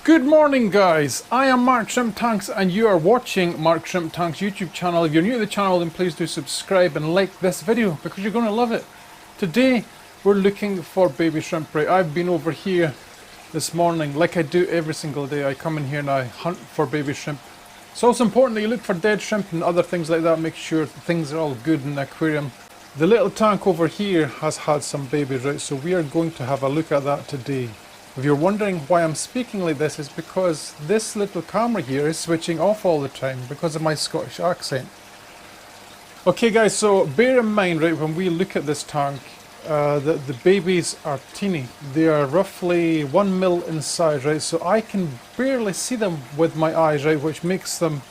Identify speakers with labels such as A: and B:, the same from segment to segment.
A: Good morning guys, I am Mark Shrimp Tanks and you are watching Mark Shrimp Tanks YouTube channel. If you're new to the channel then please do subscribe and like this video because you're going to love it. Today we're looking for baby shrimp. Right, I've been over here this morning like I do every single day. I come in here and I hunt for baby shrimp. It's also important that you look for dead shrimp and other things like that. Make sure things are all good in the aquarium. The little tank over here has had some babies, right, so we are going to have a look at that today. If you're wondering why I'm speaking like this, it's because this little camera here is switching off all the time because of my Scottish accent. Okay guys, so bear in mind, right, when we look at this tank, that the babies are teeny. They are roughly 1 mil in size, right, so I can barely see them with my eyes, right, which makes them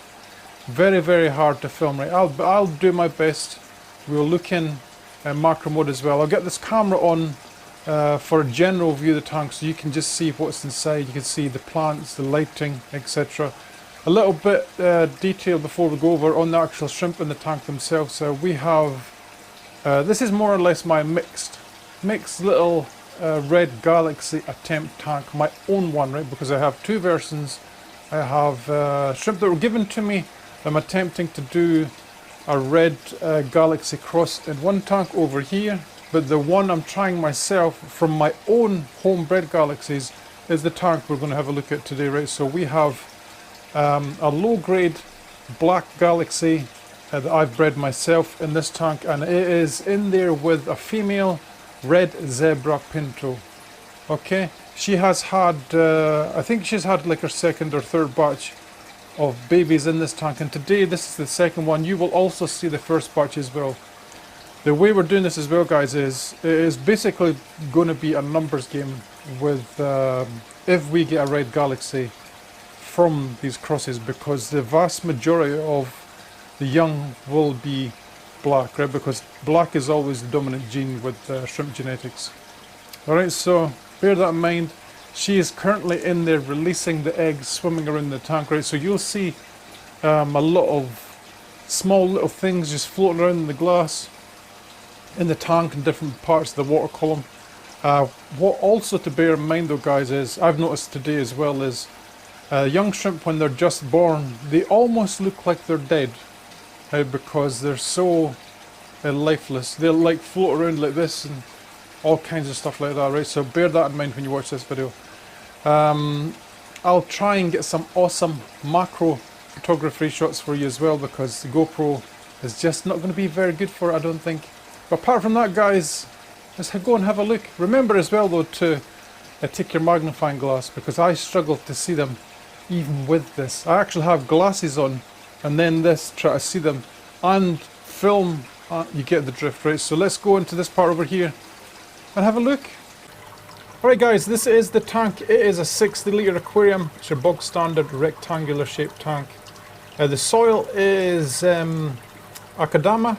A: very, very hard to film, right. I'll do my best. We'll look in macro mode as well. I'll get this camera on for a general view of the tank so you can just see what's inside. You can see the plants, the lighting, etc. A little bit detail before we go over on the actual shrimp in the tank themselves. We have, this is more or less my mixed little red galaxy attempt tank, my own one, right, because I have two versions. I have shrimp that were given to me. I'm attempting to do a red galaxy cross in one tank over here. But the one I'm trying myself from my own homebred galaxies is the tank we're going to have a look at today, right? So we have a low-grade black galaxy that I've bred myself in this tank, and it is in there with a female red zebra pinto. Okay, she has had, I think she's had like her second or third batch of babies in this tank, and today this is the second one. You will also see the first batch as well. The way we're doing this as well, guys, is it is basically going to be a numbers game with if we get a red galaxy from these crosses, because the vast majority of the young will be black, right? Because black is always the dominant gene with shrimp genetics. Alright, so bear that in mind. She is currently in there releasing the eggs, swimming around the tank, right? So you'll see a lot of small little things just floating around in the glass, in the tank, in different parts of the water column. What also to bear in mind though, guys, is I've noticed today as well is young shrimp, when they're just born, they almost look like they're dead, right, because they're so lifeless. They'll like float around like this and all kinds of stuff like that, right? So bear that in mind when you watch this video. I'll try and get some awesome macro photography shots for you as well, because the GoPro is just not going to be very good for it, I don't think. But apart from that, guys, let's go and have a look. Remember as well though to take your magnifying glass, because I struggle to see them even with this. I actually have glasses on and then this, try to see them and film. You get the drift, right? So let's go into this part over here and have a look. Alright guys, this is the tank. It is a 60 litre aquarium. It's your bog standard rectangular shaped tank. The soil is Akadama,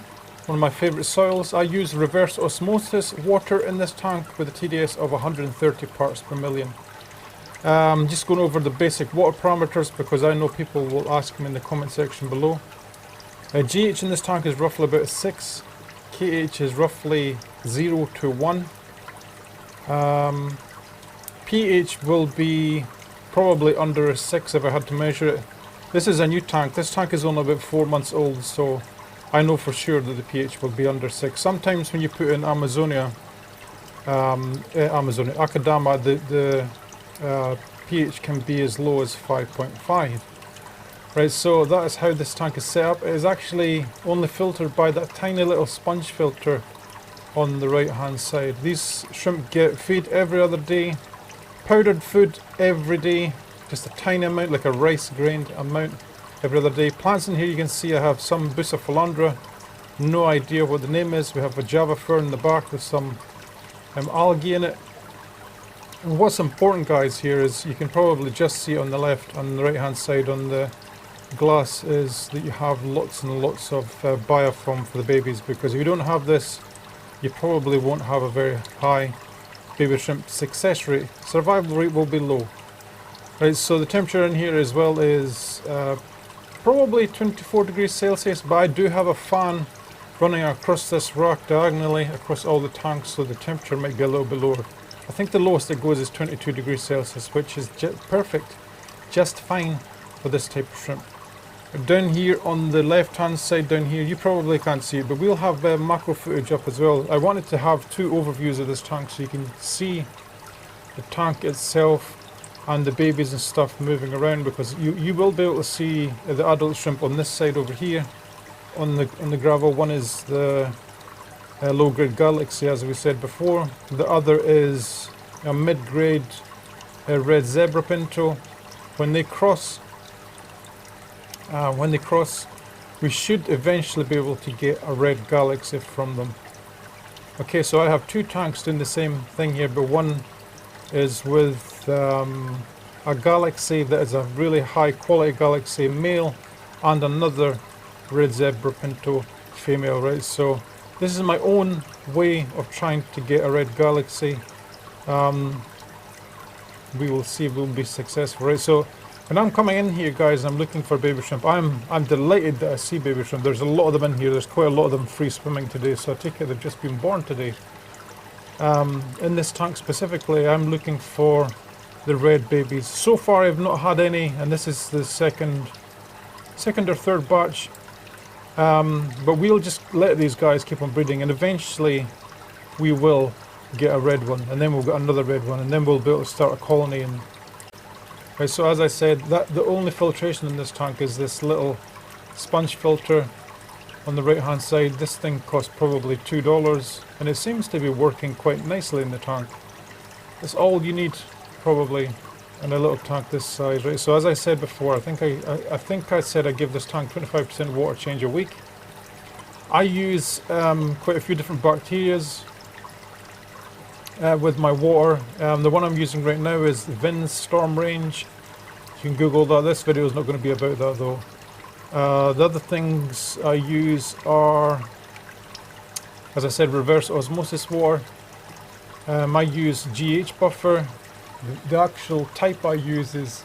A: one of my favourite soils. I use reverse osmosis water in this tank with a TDS of 130 parts per million. Just going over the basic water parameters because I know people will ask me in the comment section below. GH in this tank is roughly about 6. KH is roughly 0 to 1. pH will be probably under a 6 if I had to measure it. This is a new tank. This tank is only about 4 months old, so I know for sure that the pH will be under 6. Sometimes when you put in Akadama, the pH can be as low as 5.5. Right, so that is how this tank is set up. It is actually only filtered by that tiny little sponge filter on the right hand side. These shrimp get feed every other day, powdered food every day, just a tiny amount, like a rice grained amount every other day. Plants in here, you can see I have some Bucephalandra, no idea what the name is. We have a Java fern in the back with some algae in it. And what's important, guys, here is you can probably just see on the left, on the right hand side on the glass, is that you have lots and lots of biofilm for the babies, because if you don't have this you probably won't have a very high baby shrimp success rate. Survival rate will be low. Right, so the temperature in here as well is probably 24 degrees Celsius, but I do have a fan running across this rack diagonally across all the tanks, so the temperature might be a little bit lower. I think the lowest it goes is 22 degrees Celsius, which is perfect, just fine for this type of shrimp. Down here on the left hand side down here, you probably can't see it, but we'll have macro footage up as well. I wanted to have two overviews of this tank so you can see the tank itself and the babies and stuff moving around, because you will be able to see the adult shrimp on this side over here on the gravel. One is the low-grade Galaxy, as we said before. The other is a mid-grade red zebra pinto. When they cross, we should eventually be able to get a red Galaxy from them. Okay, so I have two tanks doing the same thing here, but one is with a Galaxy that is a really high quality Galaxy male, and another red zebra pinto female, right? So this is my own way of trying to get a red Galaxy. We will see if we'll be successful, right? So when I'm coming in here, guys, I'm looking for baby shrimp. I'm delighted that I see baby shrimp. There's a lot of them in here. There's quite a lot of them free swimming today, so I take it they've just been born today. In this tank specifically, I'm looking for the red babies. So far I've not had any, and this is the second or third batch. But we'll just let these guys keep on breeding, and eventually we will get a red one, and then we'll get another red one, and then we'll be able to start a colony. And right, so as I said, that the only filtration in this tank is this little sponge filter on the right hand side. This thing costs probably $2, and it seems to be working quite nicely in the tank. That's all you need probably in a little tank this size, right? So as I said before, I think I said I give this tank 25% water change a week. I use quite a few different bacterias with my water. The one I'm using right now is Vin's Storm Range. You can Google that. This video is not going to be about that though. The other things I use are, as I said, reverse osmosis water. I use GH buffer. The actual type I use is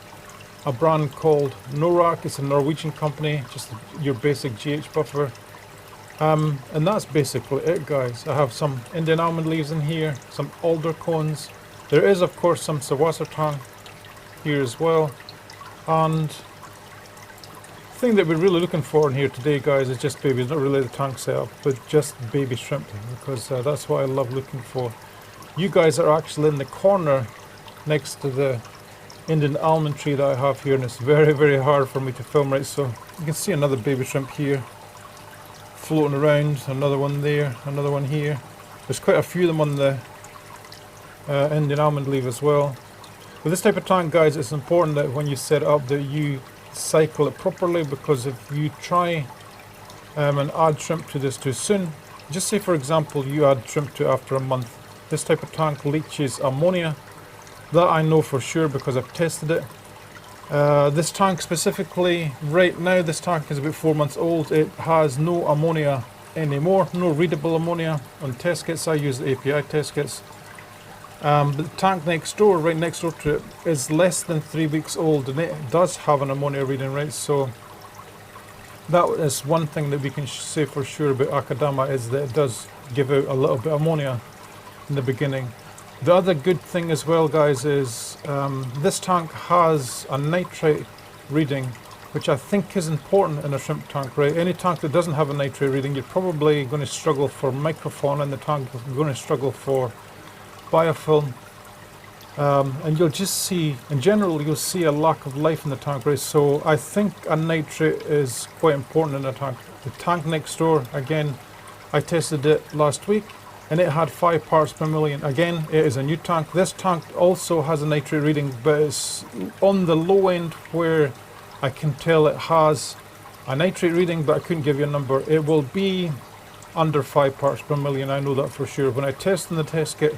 A: a brand called Norak. It's a Norwegian company, just your basic GH buffer. And that's basically it, guys. I have some Indian almond leaves in here, some alder cones. There is, of course, some sawasartang here as well. And the thing that we're really looking for in here today, guys, is just babies. Not really the tank setup, but just baby shrimp, because that's what I love looking for. You guys are actually in the corner next to the Indian almond tree that I have here, and it's very, very hard for me to film, right? So you can see another baby shrimp here floating around, another one there, another one here. There's quite a few of them on the Indian almond leaf as well. With this type of tank, guys, it's important that when you set it up that you cycle it properly, because if you try and add shrimp to this too soon, just say for example you add shrimp to it after a month, this type of tank leaches ammonia. That I know for sure because I've tested it. This tank specifically, right now, this tank is about 4 months old. It has no ammonia anymore, no readable ammonia on test kits. I use the API test kits. But the tank next door, right next door to it, is less than 3 weeks old, and it does have an ammonia reading, right? So that is one thing that we can say for sure about Akadama, is that it does give out a little bit of ammonia in the beginning. The other good thing as well, guys, is this tank has a nitrate reading, which I think is important in a shrimp tank, right? Any tank that doesn't have a nitrate reading, you're probably going to struggle for microfauna in the tank, you're going to struggle for biofilm, and you'll just see, in general, you'll see a lack of life in the tank, right? So I think a nitrate is quite important in a tank. The tank next door, again, I tested it last week, and it had 5 parts per million. Again, it is a new tank. This tank also has a nitrate reading, but it's on the low end where I can tell it has a nitrate reading, but I couldn't give you a number. It will be under 5 parts per million, I know that for sure. When I test in the test kit,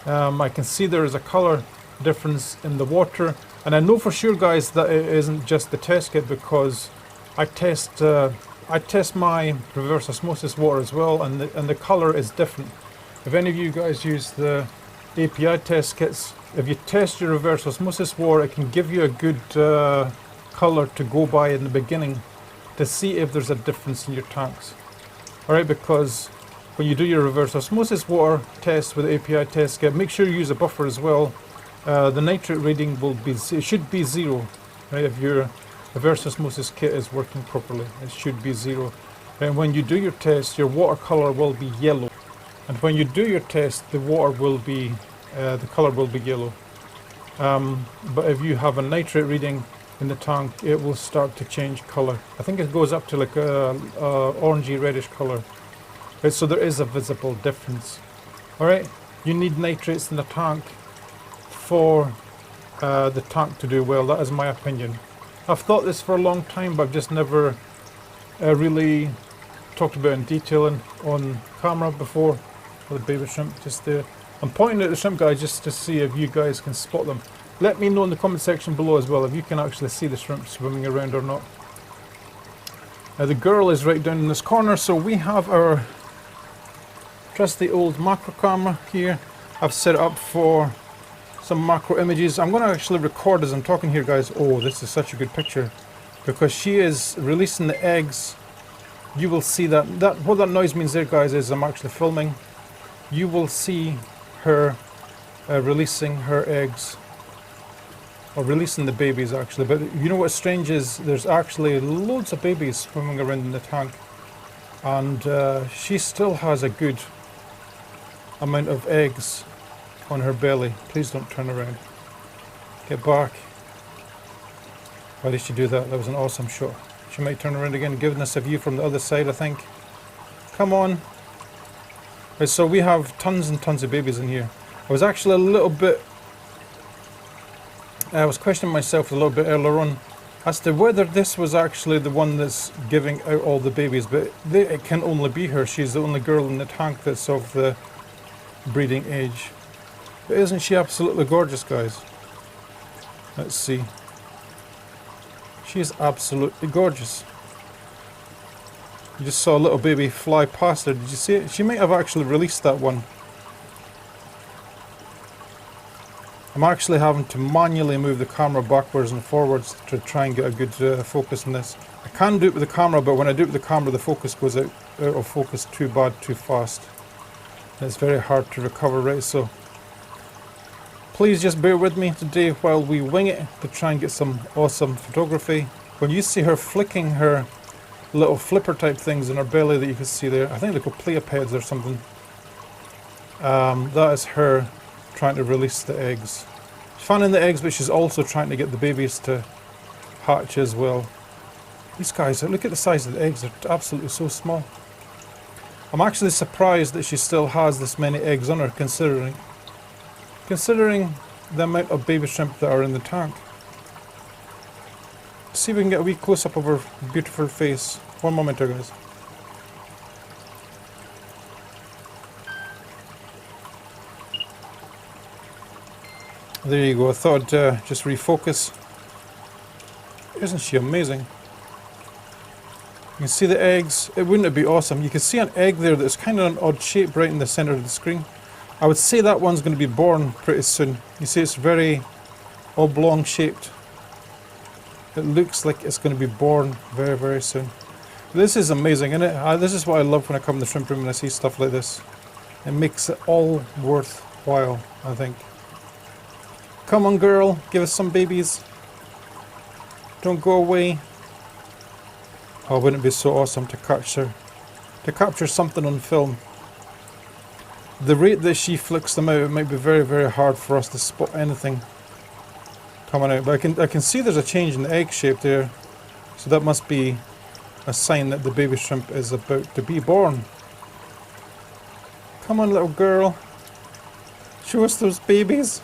A: I can see there is a color difference in the water, and I know for sure, guys, that it isn't just the test kit, because I test my reverse osmosis water as well, and the color is different. If any of you guys use the API test kits, if you test your reverse osmosis water, it can give you a good color to go by in the beginning to see if there's a difference in your tanks. Alright, because when you do your reverse osmosis water test with the API test kit, make sure you use a buffer as well. The nitrate reading it should be 0, right? If your reverse osmosis kit is working properly, it should be 0. And when you do your test, your water color will be yellow. And when you do your test, the water will be, the color will be yellow. But if you have a nitrate reading in the tank, it will start to change color. I think it goes up to like a orangey reddish color. Right, so there is a visible difference. All right, you need nitrates in the tank for the tank to do well. That is my opinion. I've thought this for a long time, but I've just never really talked about it in detail on camera before. The baby shrimp just there. I'm pointing at the shrimp guys just to see if you guys can spot them. Let me know in the comment section below as well if you can actually see the shrimp swimming around or not. Now the girl is right down in this corner, so we have our trusty old macro camera here. I've set it up for some macro images. I'm going to actually record as I'm talking here, guys. Oh, this is such a good picture because she is releasing the eggs. You will see that what that noise means there, guys, is I'm actually filming. You will see her releasing her eggs, or releasing the babies actually. But you know what's strange is there's actually loads of babies swimming around in the tank, and she still has a good amount of eggs on her belly. Please don't turn around. Get back. Why did she do that? That was an awesome shot. She might turn around again, giving us a view from the other side, I think. Come on. Right, so we have tons and tons of babies in here. I was actually a little bit... I was questioning myself a little bit earlier on as to whether this was actually the one that's giving out all the babies, but it can only be her. She's the only girl in the tank that's of the breeding age. But isn't she absolutely gorgeous, guys? Let's see. She is absolutely gorgeous. You just saw a little baby fly past her. Did you see it? She might have actually released that one. I'm actually having to manually move the camera backwards and forwards to try and get a good focus on this. I can do it with the camera, but when I do it with the camera, the focus goes out of focus too bad, too fast. And it's very hard to recover, right? So please just bear with me today while we wing it to try and get some awesome photography. When you see her flicking her little flipper type things in her belly that you can see there, I think they're called pleopeds or something. That is her trying to release the eggs. She's fanning the eggs, but she's also trying to get the babies to hatch as well. These guys, look at the size of the eggs, they're absolutely so small. I'm actually surprised that she still has this many eggs on her, considering the amount of baby shrimp that are in the tank. See if we can get a wee close-up of her beautiful face. One moment here, guys. There you go. I thought I'd just refocus. Isn't she amazing? You can see the eggs. Wouldn't it be awesome? You can see an egg there that's kind of an odd shape right in the center of the screen. I would say that one's going to be born pretty soon. You see it's very oblong shaped. It looks like it's going to be born very, very soon. This is amazing, isn't it? This is what I love when I come to the shrimp room and I see stuff like this. It makes it all worthwhile, I think. Come on, girl, give us some babies. Don't go away. Oh, wouldn't it be so awesome to capture something on film? The rate that she flicks them out, it might be very, very hard for us to spot anything coming out. But I can see there's a change in the egg shape there. So that must be a sign that the baby shrimp is about to be born. Come on, little girl. Show us those babies.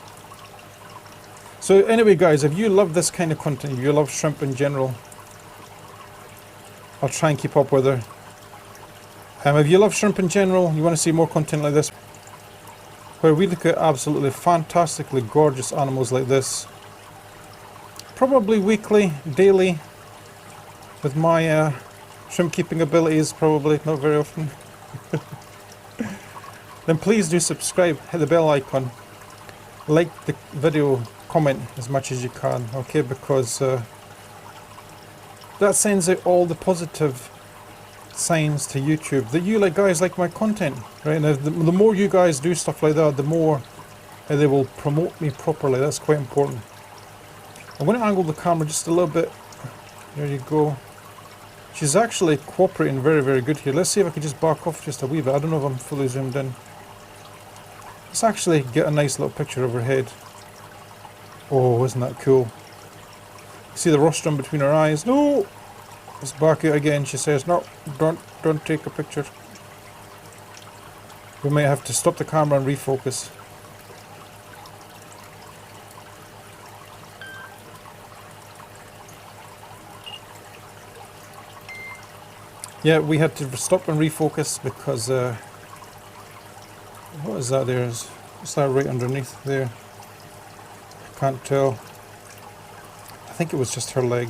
A: So anyway, guys, if you love this kind of content, if you love shrimp in general, I'll try and keep up with her. If you love shrimp in general, you want to see more content like this, where we look at absolutely fantastically gorgeous animals like this, probably weekly, daily, with my shrimp keeping abilities, probably not very often, then please do subscribe, hit the bell icon, like the video, comment as much as you can, okay, because that sends out all the positive signs to YouTube that you guys like my content, right? Now, the more you guys do stuff like that, the more they will promote me properly. That's quite important. I'm going to angle the camera just a little bit. There you go. She's actually cooperating very, very good here. Let's see if I can just back off just a wee bit. I don't know if I'm fully zoomed in. Let's actually get a nice little picture of her head. Oh, isn't that cool? See the rostrum between her eyes? No! Let's back it again. She says, no, don't take a picture. We might have to stop the camera and refocus. Yeah, we had to stop and refocus because what is that there? What's that right underneath there? I can't tell. I think it was just her leg.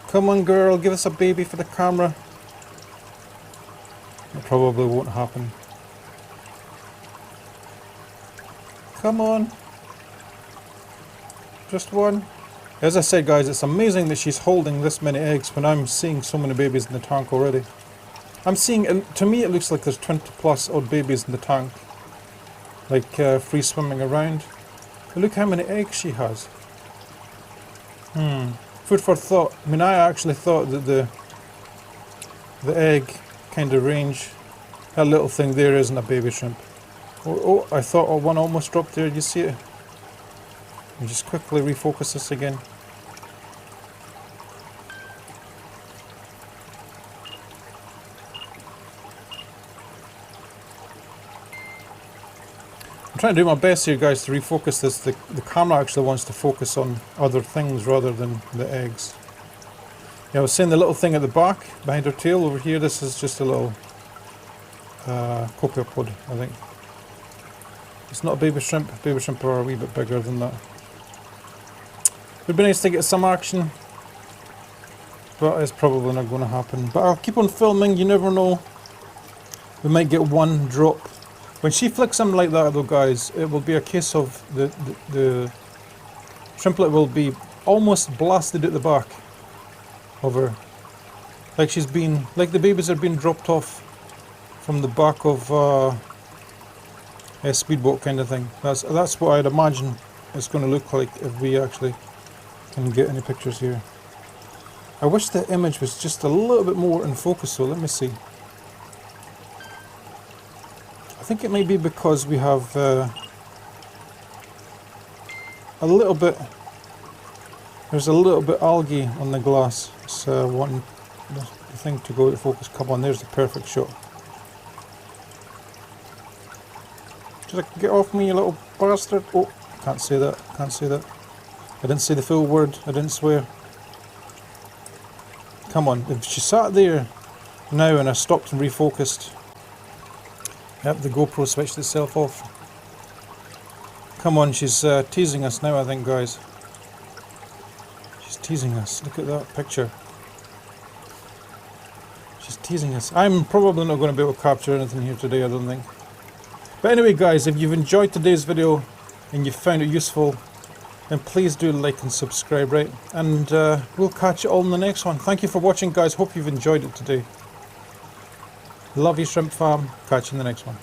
A: Come on, girl, give us a baby for the camera. It probably won't happen. Come on. Just one. As I said, guys, it's amazing that she's holding this many eggs when I'm seeing so many babies in the tank already. I'm seeing, to me it looks like there's 20 plus odd babies in the tank. Like free swimming around. But look how many eggs she has. Food for thought. I mean, I actually thought that the egg kind of range, that little thing there isn't a baby shrimp. Oh, I thought one almost dropped there. You see it? And just quickly refocus this again. I'm trying to do my best here, guys, to refocus this. The camera actually wants to focus on other things rather than the eggs. Yeah, I was saying the little thing at the back, behind her tail over here, this is just a little copepod, I think. It's not a baby shrimp. Baby shrimp are a wee bit bigger than that. It would be nice to get some action, but it's probably not going to happen. But I'll keep on filming, you never know. We might get one drop. When she flicks them like that though, guys, it will be a case of the shrimplet will be almost blasted at the back of her. Like she's been, like the babies are being dropped off from the back of a speedboat kind of thing. That's what I'd imagine it's going to look like if we actually can get any pictures here. I wish the image was just a little bit more in focus, so let me see. I think it may be because we have a little bit, there's a little bit algae on the glass. It's wanting the thing to go to focus. Come on, there's the perfect shot. Just get off me, you little bastard. Oh, can't say that, can't say that. I didn't say the full word, I didn't swear. Come on, if she sat there now and I stopped and refocused. Yep, the GoPro switched itself off. Come on, she's teasing us now, I think, guys. She's teasing us. Look at that picture. She's teasing us. I'm probably not going to be able to capture anything here today, I don't think. But anyway, guys, if you've enjoyed today's video and you found it useful, then please do like and subscribe, right? And we'll catch you all in the next one. Thank you for watching, guys. Hope you've enjoyed it today. Love you, Shrimp Farm. Catch you in the next one.